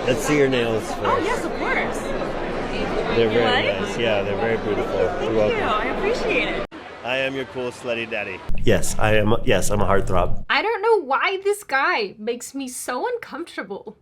Let's see your nails first. Oh, yes, of course. They're very nice. Yeah, they're very beautiful. Thank you. I appreciate it. I am your cool slutty daddy. Yes, I am. Yes, I'm a heartthrob. I don't know why this guy makes me so uncomfortable.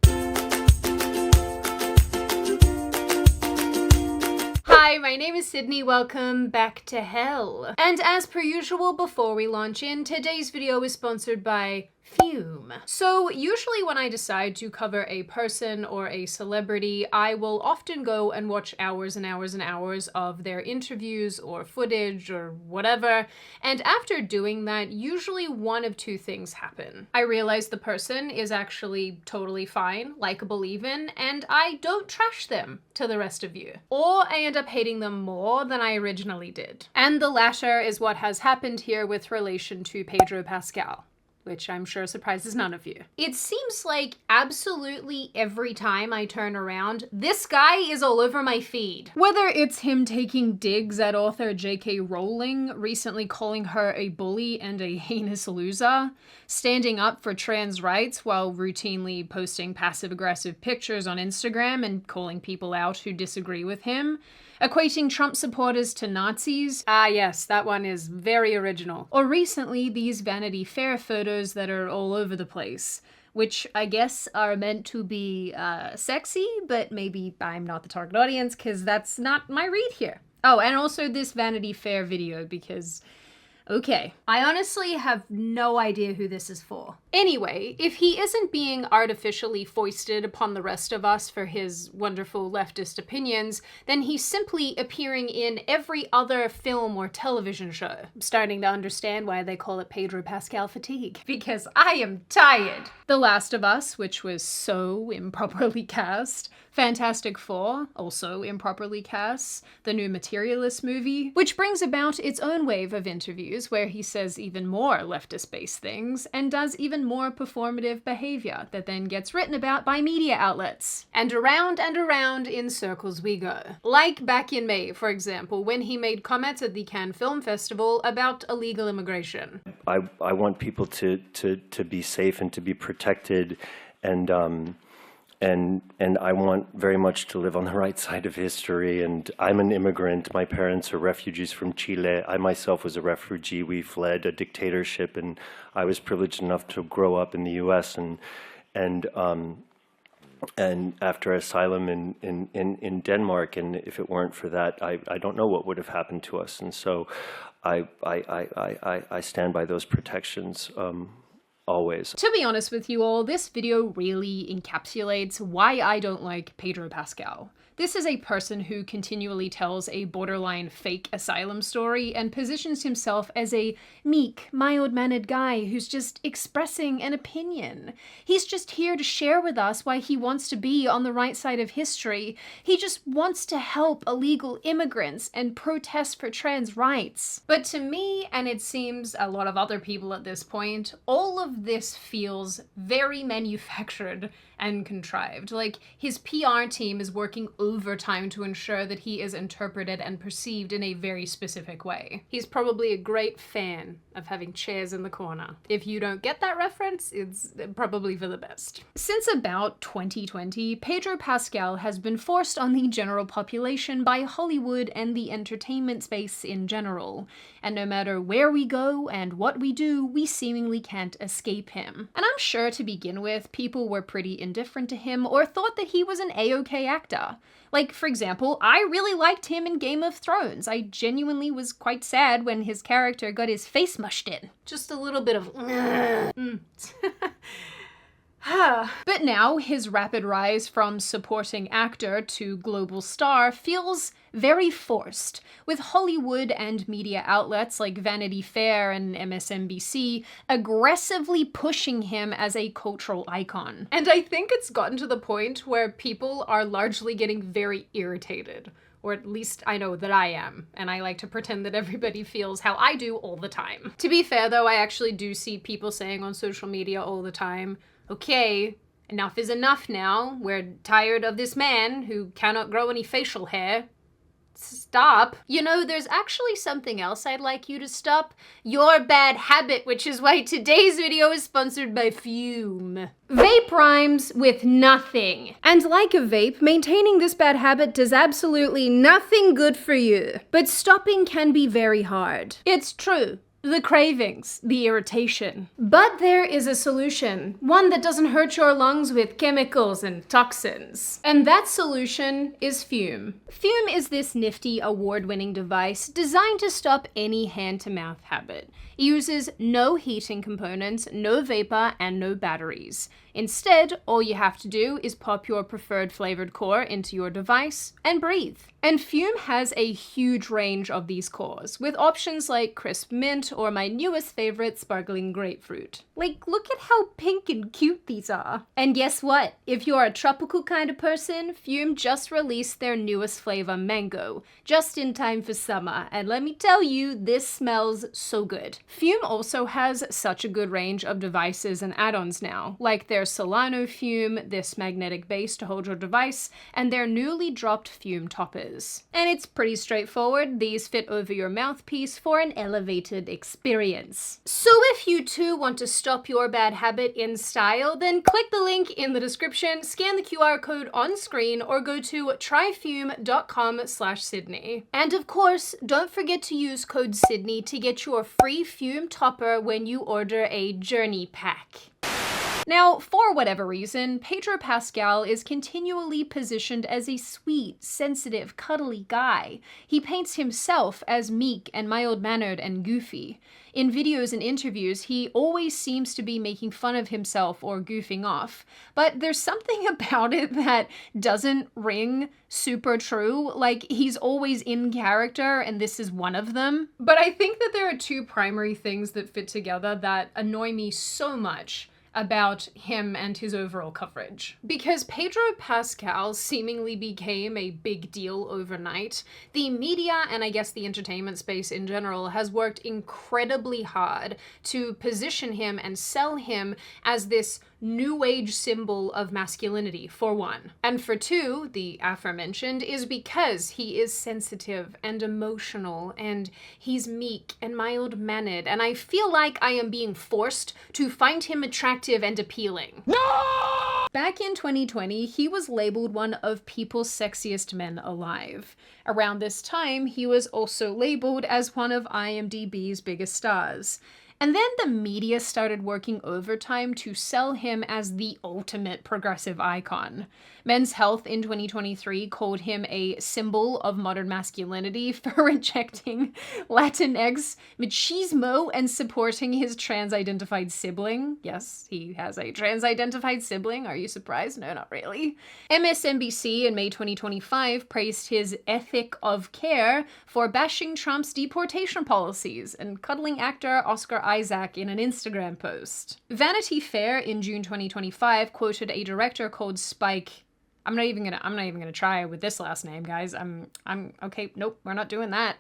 Hi, my name is Sydney. Welcome back to hell. And as per usual, before we launch in, today's video is sponsored by Fume. So usually when I decide to cover a person or a celebrity, I will often go and watch hours and hours and hours of their interviews or footage or whatever. And after doing that, usually one of two things happen. I realize the person is actually totally fine, likable even, and I don't trash them to the rest of you. Or I end up hating them more than I originally did. And the latter is what has happened here with relation to Pedro Pascal, which I'm sure surprises none of you. It seems like absolutely every time I turn around, this guy is all over my feed. Whether it's him taking digs at author J.K. Rowling, recently calling her a bully and a heinous loser, standing up for trans rights while routinely posting passive-aggressive pictures on Instagram and calling people out who disagree with him, equating Trump supporters to Nazis. Ah yes, that one is very original. Or recently, these Vanity Fair photos that are all over the place, which I guess are meant to be sexy, but maybe I'm not the target audience because that's not my read here. Oh, and also this Vanity Fair video because okay. I honestly have no idea who this is for. Anyway, if he isn't being artificially foisted upon the rest of us for his wonderful leftist opinions, then he's simply appearing in every other film or television show. I'm starting to understand why they call it Pedro Pascal fatigue, because I am tired. The Last of Us, which was so improperly cast. Fantastic Four, also improperly cast. The new Materialist movie, which brings about its own wave of interviews where he says even more leftist-based things and does even more performative behavior that then gets written about by media outlets. And around in circles we go. Like back in May, for example, when he made comments at the Cannes Film Festival about illegal immigration. I want people to be safe and to be protected, and I want very much to live on the right side of history. And I'm an immigrant. My parents are refugees from Chile. I myself was a refugee. We fled a dictatorship, and I was privileged enough to grow up in the U.S. and after asylum in Denmark. And if it weren't for that, I don't know what would have happened to us. And so I stand by those protections. Always. To be honest with you all, this video really encapsulates why I don't like Pedro Pascal. This is a person who continually tells a borderline fake asylum story and positions himself as a meek, mild-mannered guy who's just expressing an opinion. He's just here to share with us why he wants to be on the right side of history. He just wants to help illegal immigrants and protest for trans rights. But to me, and it seems a lot of other people at this point, all of this feels very manufactured and contrived. Like, his PR team is working overtime to ensure that he is interpreted and perceived in a very specific way. He's probably a great fan of having chairs in the corner. If you don't get that reference, it's probably for the best. Since about 2020, Pedro Pascal has been forced on the general population by Hollywood and the entertainment space in general. And no matter where we go and what we do, we seemingly can't escape him. And I'm sure to begin with, people were pretty indifferent to him or thought that he was an A-okay actor. Like, for example, I really liked him in Game of Thrones. I genuinely was quite sad when his character got his face mushed in. Just a little bit of But now, his rapid rise from supporting actor to global star feels very forced, with Hollywood and media outlets like Vanity Fair and MSNBC aggressively pushing him as a cultural icon. And I think it's gotten to the point where people are largely getting very irritated. Or at least I know that I am, and I like to pretend that everybody feels how I do all the time. To be fair though, I actually do see people saying on social media all the time, okay, enough is enough now. We're tired of this man who cannot grow any facial hair. stop. You know, there's actually something else I'd like you to stop. Your bad habit, which is why today's video is sponsored by Fume. Vape rhymes with nothing. And like a vape, maintaining this bad habit does absolutely nothing good for you. But stopping can be very hard. It's true. The cravings, the irritation. But there is a solution, one that doesn't hurt your lungs with chemicals and toxins. And that solution is Fume. Fume is this nifty award-winning device designed to stop any hand-to-mouth habit. It uses no heating components, no vapor, and no batteries. Instead, all you have to do is pop your preferred flavored core into your device and breathe. And Fume has a huge range of these cores, with options like crisp mint or my newest favorite, sparkling grapefruit. Like, look at how pink and cute these are. And guess what? If you're a tropical kind of person, Fume just released their newest flavor, mango, just in time for summer. And let me tell you, this smells so good. Fume also has such a good range of devices and add-ons now, like their Solano Fume, this magnetic base to hold your device, and their newly dropped Fume toppers. And it's pretty straightforward. These fit over your mouthpiece for an elevated experience. So if you too want to stop your bad habit in style, then click the link in the description, scan the QR code on screen, or go to tryfume.com/Sydney. And of course, don't forget to use code Sydney to get your free Fume topper when you order a journey pack. Now, for whatever reason, Pedro Pascal is continually positioned as a sweet, sensitive, cuddly guy. He paints himself as meek and mild-mannered and goofy. In videos and interviews, he always seems to be making fun of himself or goofing off. But there's something about it that doesn't ring super true. Like, he's always in character, and this is one of them. But I think that there are two primary things that fit together that annoy me so much about him and his overall coverage. Because Pedro Pascal seemingly became a big deal overnight, the media, and I guess the entertainment space in general, has worked incredibly hard to position him and sell him as this new age symbol of masculinity, for one. And for two, the aforementioned, is because he is sensitive and emotional, and he's meek and mild-mannered, and I feel like I am being forced to find him attractive and appealing. No! Back in 2020, he was labeled one of people's sexiest men alive. Around this time, he was also labeled as one of IMDb's biggest stars. And then the media started working overtime to sell him as the ultimate progressive icon. Men's Health in 2023 called him a symbol of modern masculinity for rejecting Latinx machismo and supporting his trans-identified sibling. Yes, he has a trans-identified sibling. Are you surprised? No, not really. MSNBC in May 2025 praised his ethic of care for bashing Trump's deportation policies and cuddling actor Oscar Isaac in an Instagram post. Vanity Fair in June 2025 quoted a director called Spike. I'm not even gonna try with this last name, guys. I'm okay. Nope, we're not doing that.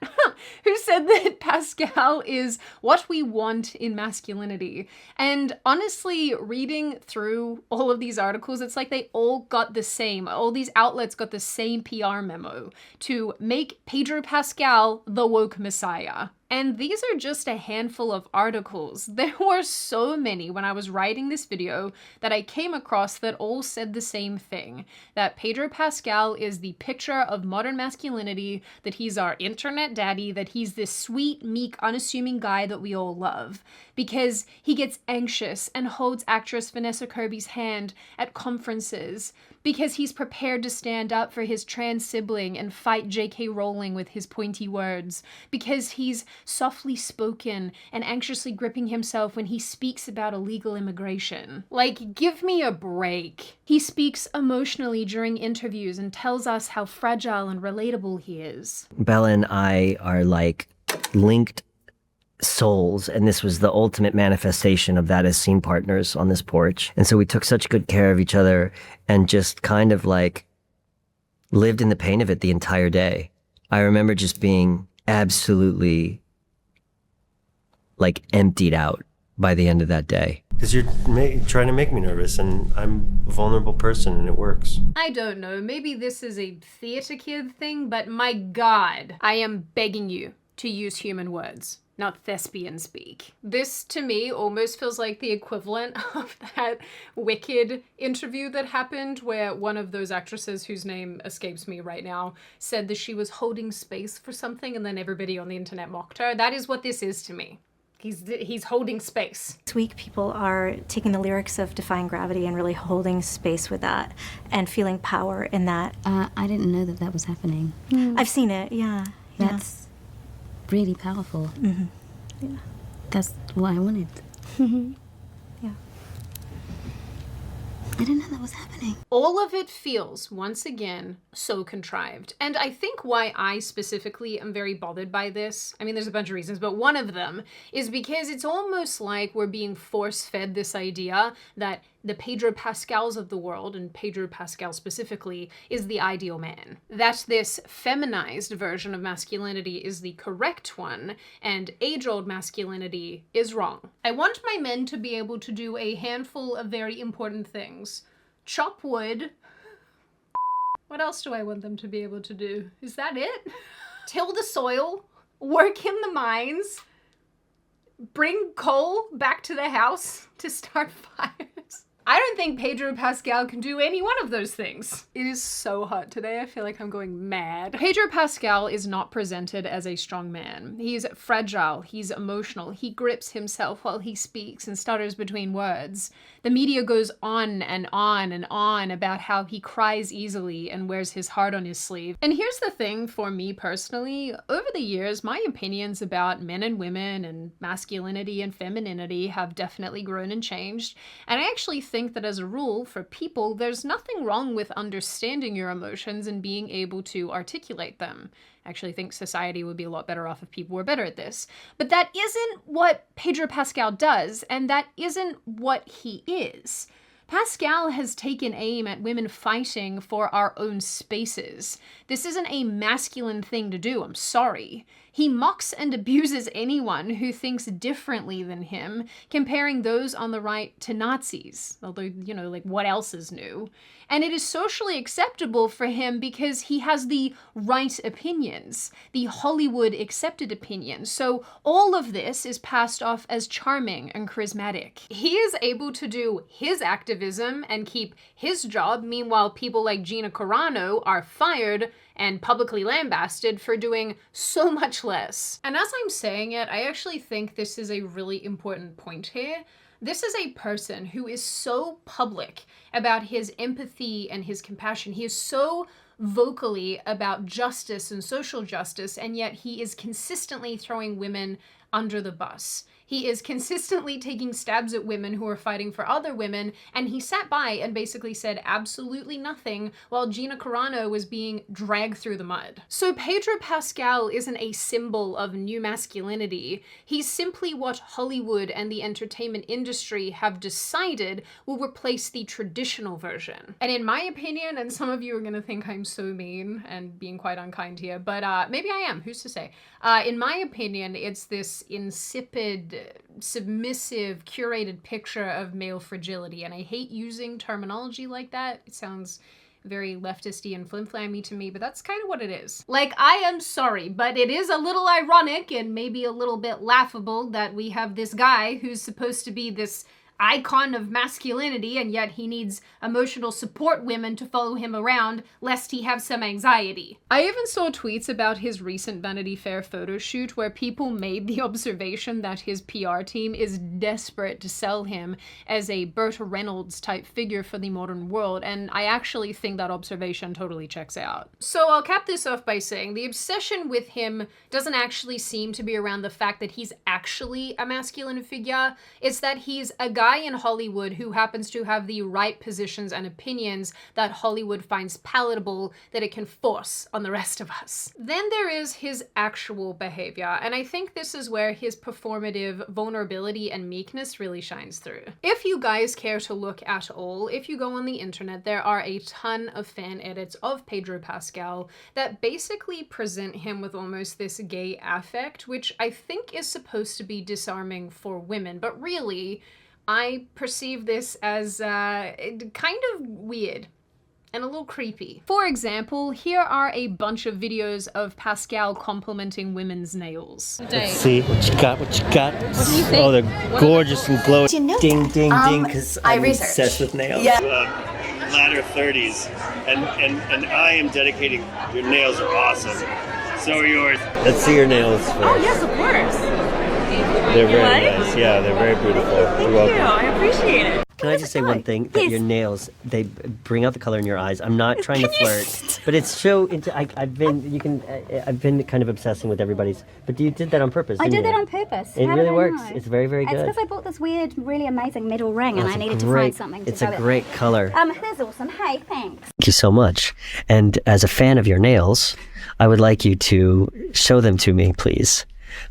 Who said that Pascal is what we want in masculinity? And honestly, reading through all of these articles, it's like they all got the same. All these outlets got the same PR memo to make Pedro Pascal the woke messiah. And these are just a handful of articles. There were so many when I was writing this video that I came across that all said the same thing. That Pedro Pascal is the picture of modern masculinity, that he's our internet daddy, that he's this sweet, meek, unassuming guy that we all love. Because he gets anxious and holds actress Vanessa Kirby's hand at conferences. Because he's prepared to stand up for his trans sibling and fight J.K. Rowling with his pointy words. Because he's softly spoken and anxiously gripping himself when he speaks about illegal immigration. Like, give me a break. He speaks emotionally during interviews and tells us how fragile and relatable he is. Bella and I are like linked souls, and this was the ultimate manifestation of that as scene partners on this porch. And so we took such good care of each other and just kind of like lived in the pain of it the entire day. I remember just being absolutely like emptied out by the end of that day. Because you're trying to make me nervous, and I'm a vulnerable person, and it works. I don't know, maybe this is a theater kid thing, but my God, I am begging you to use human words, not thespian speak. This, to me, almost feels like the equivalent of that Wicked interview that happened where one of those actresses, whose name escapes me right now, said that she was holding space for something and then everybody on the internet mocked her. That is what this is to me. He's holding space. This week, people are taking the lyrics of Defying Gravity and really holding space with that and feeling power in that. I didn't know that that was happening. I've seen it, yeah. That's really powerful. Mm-hmm. Yeah. That's what I wanted. Yeah. I didn't know that was happening. All of it feels, once again, so contrived. And I think why I specifically am very bothered by this, I mean, there's a bunch of reasons, but one of them is because it's almost like we're being force-fed this idea that the Pedro Pascals of the world, and Pedro Pascal specifically, is the ideal man. That this feminized version of masculinity is the correct one, and age-old masculinity is wrong. I want my men to be able to do a handful of very important things. Chop wood. What else do I want them to be able to do? Is that it? Till the soil, work in the mines, bring coal back to the house to start fires. I don't think Pedro Pascal can do any one of those things. It is so hot today. I feel like I'm going mad. Pedro Pascal is not presented as a strong man. He's fragile. He's emotional. He grips himself while he speaks and stutters between words. The media goes on and on and on about how he cries easily and wears his heart on his sleeve. And here's the thing for me personally. Over the years, my opinions about men and women and masculinity and femininity have definitely grown and changed. And I actually think that as a rule, for people, there's nothing wrong with understanding your emotions and being able to articulate them. I actually think society would be a lot better off if people were better at this. But that isn't what Pedro Pascal does, and that isn't what he is. Pascal has taken aim at women fighting for our own spaces. This isn't a masculine thing to do, I'm sorry. He mocks and abuses anyone who thinks differently than him, comparing those on the right to Nazis. Although, you know, like, what else is new? And it is socially acceptable for him because he has the right opinions, the Hollywood accepted opinions. So all of this is passed off as charming and charismatic. He is able to do his activism and keep his job. Meanwhile, people like Gina Carano are fired and publicly lambasted for doing so much less. And as I'm saying it, I actually think this is a really important point here. This is a person who is so public about his empathy and his compassion. He is so vocally about justice and social justice, and yet he is consistently throwing women under the bus. He is consistently taking stabs at women who are fighting for other women, and he sat by and basically said absolutely nothing while Gina Carano was being dragged through the mud. So Pedro Pascal isn't a symbol of new masculinity. He's simply what Hollywood and the entertainment industry have decided will replace the traditional version. And in my opinion, and some of you are gonna think I'm so mean and being quite unkind here, but maybe I am, who's to say? In my opinion, it's this insipid, submissive, curated picture of male fragility, and I hate using terminology like that. It sounds very leftisty and flim-flammy to me, but that's kind of what it is. Like, I am sorry, but it is a little ironic and maybe a little bit laughable that we have this guy who's supposed to be this icon of masculinity, and yet he needs emotional support women to follow him around lest he have some anxiety. I even saw tweets about his recent Vanity Fair photo shoot where people made the observation that his PR team is desperate to sell him as a Burt Reynolds type figure for the modern world, and I actually think that observation totally checks out. So I'll cap this off by saying the obsession with him doesn't actually seem to be around the fact that he's actually a masculine figure. It's that he's a guy in Hollywood who happens to have the right positions and opinions that Hollywood finds palatable that it can force on the rest of us. Then there is his actual behavior, and I think this is where his performative vulnerability and meekness really shines through. If you guys care to look at all, if you go on the internet, there are a ton of fan edits of Pedro Pascal that basically present him with almost this gay affect, which I think is supposed to be disarming for women, but really, I perceive this as kind of weird and a little creepy. For example, here are a bunch of videos of Pascal complimenting women's nails. Let's see what you got, what you got. What do you think? Oh, they're gorgeous and glowing. Ding, ding, ding, because I'm obsessed with nails. Yeah. Latter 30s, and I am dedicating. Your nails are awesome. So are yours. Let's see your nails first. Oh, yes, of course. They're very like? nice. Yeah, they're very beautiful. Thank You're you. welcome. I appreciate it. Can I just say one thing? That your nails, they bring out the color in your eyes. I'm not trying to flirt, but it's so into. I've been kind of obsessing with everybody's. But you did that on purpose. I didn't did you? that on purpose. It How really did I works. know? It's very, very It's good. because I bought this weird, really amazing metal ring, and I needed to great, find something to it's go a with. great color. That's awesome. Hey, thanks. Thank you so much. And as a fan of your nails, I would like you to show them to me, please.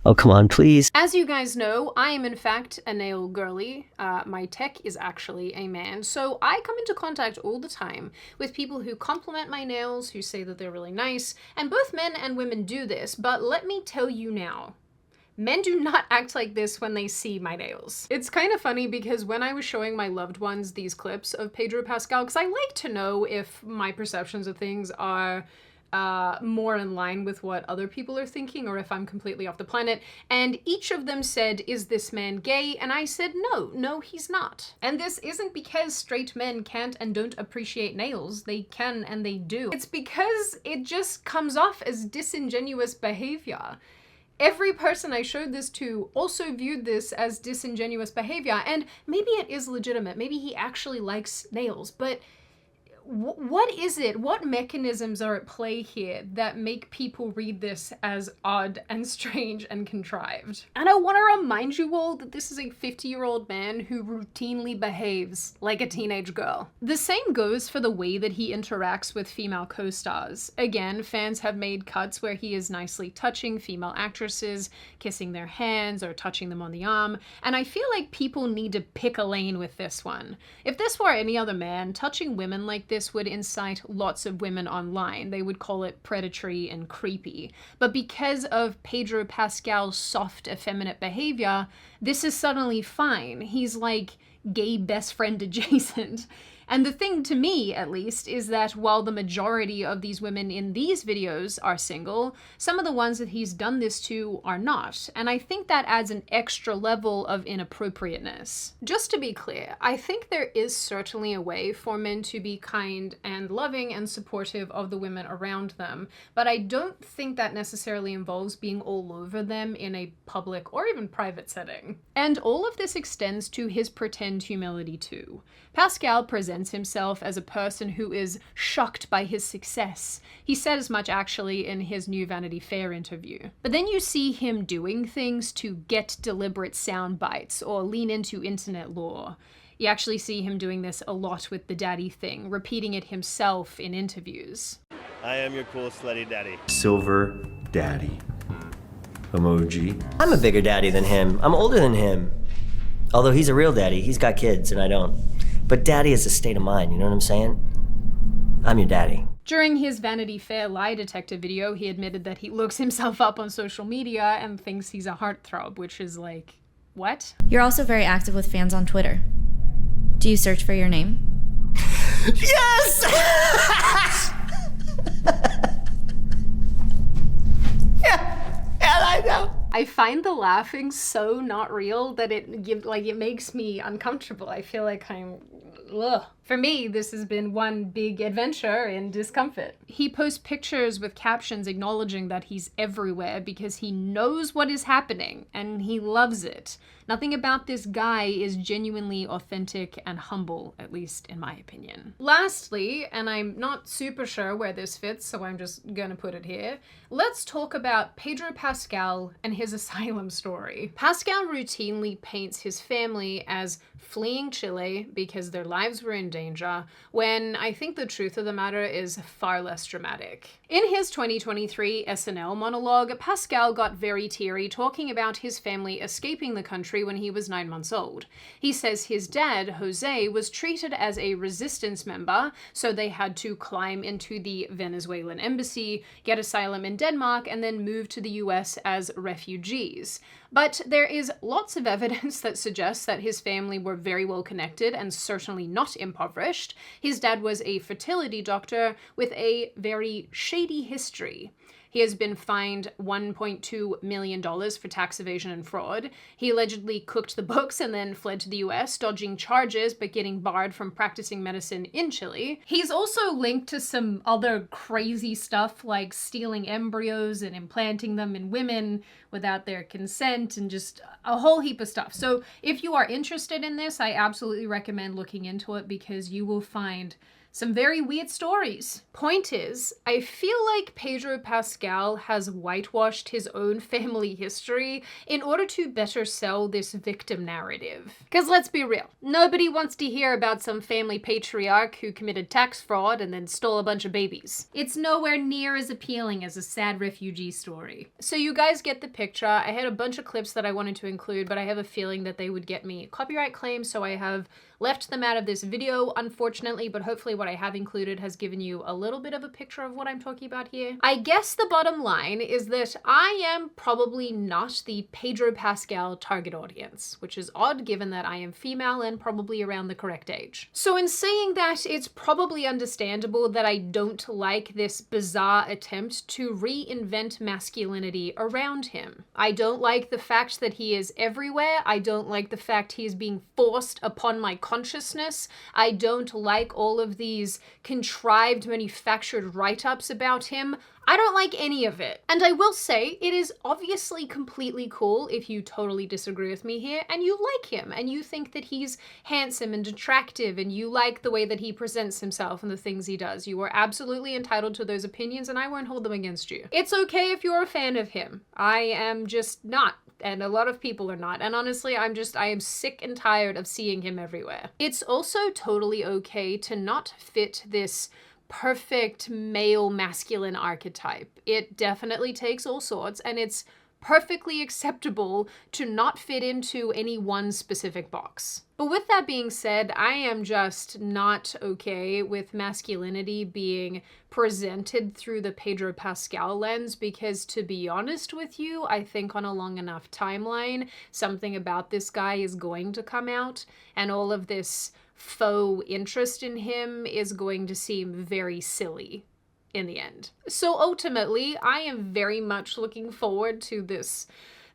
Oh, come on, please. As you guys know, I am in fact a nail girly. My tech is actually a man, so I come into contact all the time with people who compliment my nails, who say that they're really nice, and both men and women do this, but let me tell you now, men do not act like this when they see my nails. It's kind of funny because when I was showing my loved ones these clips of Pedro Pascal, because I like to know if my perceptions of things are more in line with what other people are thinking or if I'm completely off the planet, and each of them said, "Is this man gay?" And I said, no, he's not. And this isn't because straight men can't and don't appreciate nails. They can and they do. It's because it just comes off as disingenuous behavior. Every person I showed this to also viewed this as disingenuous behavior, and maybe it is legitimate. Maybe he actually likes nails, but what is it? What mechanisms are at play here that make people read this as odd and strange and contrived? And I want to remind you all that this is a 50-year-old man who routinely behaves like a teenage girl. The same goes for the way that he interacts with female co-stars. Again, fans have made cuts where he is nicely touching female actresses, kissing their hands or touching them on the arm, and I feel like people need to pick a lane with this one. If this were any other man, touching women like this would incite lots of women online. They would call it predatory and creepy. But because of Pedro Pascal's soft, effeminate behavior, this is suddenly fine. He's like gay best friend adjacent. And the thing to me, at least, is that while the majority of these women in these videos are single, some of the ones that he's done this to are not. And I think that adds an extra level of inappropriateness. Just to be clear, I think there is certainly a way for men to be kind and loving and supportive of the women around them, but I don't think that necessarily involves being all over them in a public or even private setting. And all of this extends to his pretend humility too. Pascal presents himself as a person who is shocked by his success. He said as much actually in his new Vanity Fair interview. But then you see him doing things to get deliberate sound bites or lean into internet lore. You actually see him doing this a lot with the daddy thing, repeating it himself in interviews. I am your cool slutty daddy. Silver daddy. Emoji. I'm a bigger daddy than him. I'm older than him. Although he's a real daddy. He's got kids and I don't. But daddy is a state of mind, you know what I'm saying? I'm your daddy. During his Vanity Fair lie detector video, he admitted that he looks himself up on social media and thinks he's a heartthrob, which is like, what? You're also very active with fans on Twitter. Do you search for your name? Yes! yeah, I know. I find the laughing so not real that it makes me uncomfortable. I feel like I'm, ugh. For me, this has been one big adventure in discomfort. He posts pictures with captions acknowledging that he's everywhere because he knows what is happening and he loves it. Nothing about this guy is genuinely authentic and humble, at least in my opinion. Lastly, and I'm not super sure where this fits, so I'm just gonna put it here, let's talk about Pedro Pascal and his asylum story. Pascal routinely paints his family as fleeing Chile because their lives were in danger danger, when I think the truth of the matter is far less dramatic. In his 2023 SNL monologue, Pascal got very teary talking about his family escaping the country when he was 9 months old. He says his dad, Jose, was treated as a resistance member, so they had to climb into the Venezuelan embassy, get asylum in Denmark, and then move to the US as refugees. But there is lots of evidence that suggests that his family were very well connected and certainly not impoverished. His dad was a fertility doctor with a very shady history. He has been fined $1.2 million for tax evasion and fraud. He allegedly cooked the books and then fled to the US, dodging charges but getting barred from practicing medicine in Chile. He's also linked to some other crazy stuff like stealing embryos and implanting them in women without their consent and just a whole heap of stuff. So if you are interested in this, I absolutely recommend looking into it because you will find some very weird stories. Point is, I feel like Pedro Pascal has whitewashed his own family history in order to better sell this victim narrative. Because let's be real, nobody wants to hear about some family patriarch who committed tax fraud and then stole a bunch of babies. It's nowhere near as appealing as a sad refugee story. So you guys get the picture. I had a bunch of clips that I wanted to include, but I have a feeling that they would get me copyright claims, so I have left them out of this video, unfortunately, but hopefully what I have included has given you a little bit of a picture of what I'm talking about here. I guess the bottom line is that I am probably not the Pedro Pascal target audience, which is odd given that I am female and probably around the correct age. So in saying that, it's probably understandable that I don't like this bizarre attempt to reinvent masculinity around him. I don't like the fact that he is everywhere. I don't like the fact he is being forced upon my consciousness. I don't like all of these contrived, manufactured write-ups about him. I don't like any of it. And I will say, it is obviously completely cool if you totally disagree with me here and you like him and you think that he's handsome and attractive and you like the way that he presents himself and the things he does. You are absolutely entitled to those opinions and I won't hold them against you. It's okay if you're a fan of him. I am just not. And a lot of people are not. And honestly, I am sick and tired of seeing him everywhere. It's also totally okay to not fit this perfect male masculine archetype. It definitely takes all sorts, and it's perfectly acceptable to not fit into any one specific box. But with that being said, I am just not okay with masculinity being presented through the Pedro Pascal lens because, to be honest with you, I think on a long enough timeline, something about this guy is going to come out, and all of this faux interest in him is going to seem very silly in the end. So ultimately, I am very much looking forward to this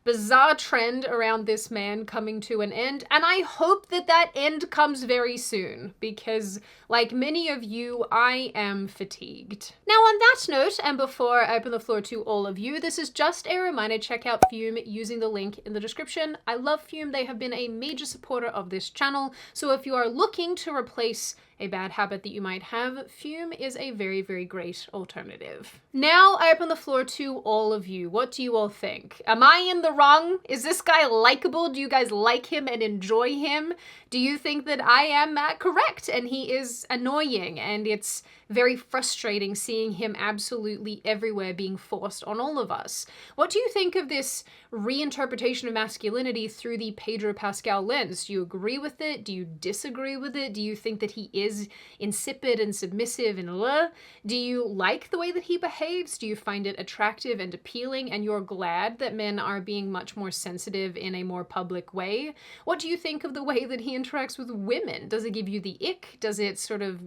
bizarre trend around this man coming to an end, and I hope that that end comes very soon, because like many of you, I am fatigued. Now on that note, and before I open the floor to all of you, this is just a reminder, check out Fume using the link in the description. I love Fume, they have been a major supporter of this channel, so if you are looking to replace a bad habit that you might have, Fume is a very, very great alternative. Now I open the floor to all of you. What do you all think? Am I in the wrong? Is this guy likable? Do you guys like him and enjoy him? Do you think that I am correct and he is annoying and it's very frustrating seeing him absolutely everywhere being forced on all of us? What do you think of this reinterpretation of masculinity through the Pedro Pascal lens? Do you agree with it? Do you disagree with it? Do you think that he is insipid and submissive and blah? Do you like the way that he behaves? Do you find it attractive and appealing and you're glad that men are being much more sensitive in a more public way? What do you think of the way that he interacts with women? Does it give you the ick? Does it sort of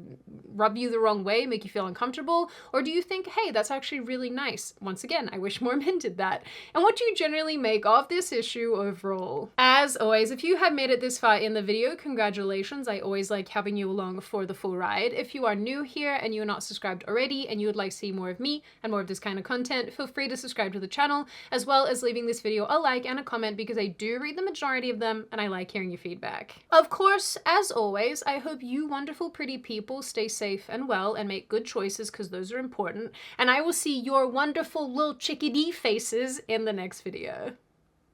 rub you the wrong way, make you feel uncomfortable? Or do you think, hey, that's actually really nice? Once again, I wish more men did that. And what do you generally make of this issue overall? As always, if you have made it this far in the video, congratulations. I always like having you along for the full ride. If you are new here and you're not subscribed already and you would like to see more of me and more of this kind of content, feel free to subscribe to the channel, as well as leaving this video a like and a comment because I do read the majority of them and I like hearing your feedback. Of course, as always, I hope you wonderful pretty people stay safe and well and make good choices because those are important, and I will see your wonderful little chickadee faces in the next video.